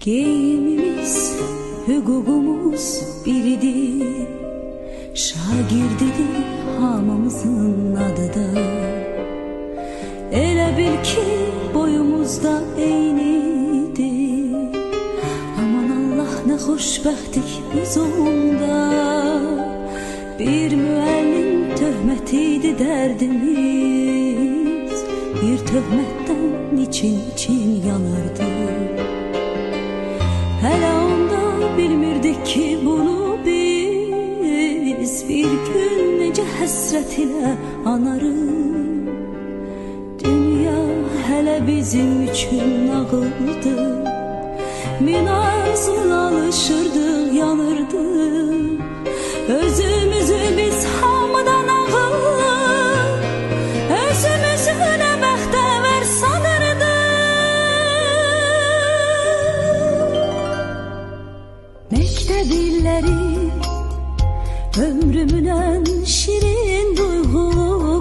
Geyimimiz, hüququmuz biridir, şagirdidir hamımızın adıda. Elə bil ki boyumuzda eynidir, aman Allah ne xoşbəxtlik biz onda. Bir müəllim töhmətiydi dərdimiz, bir töhmətdən için yanardı. Hələ onda bilmirdik ki bunu biz bir gün necə həsrət ilə anarıq. Dünya hələ bizim üçün nağıldı, min arzuna alışırdıq, yanırdıq. Özümüzü biz hamıdan ağıllı, özümüzü nə bəxtəvər sanırdıq. Məktəb illəri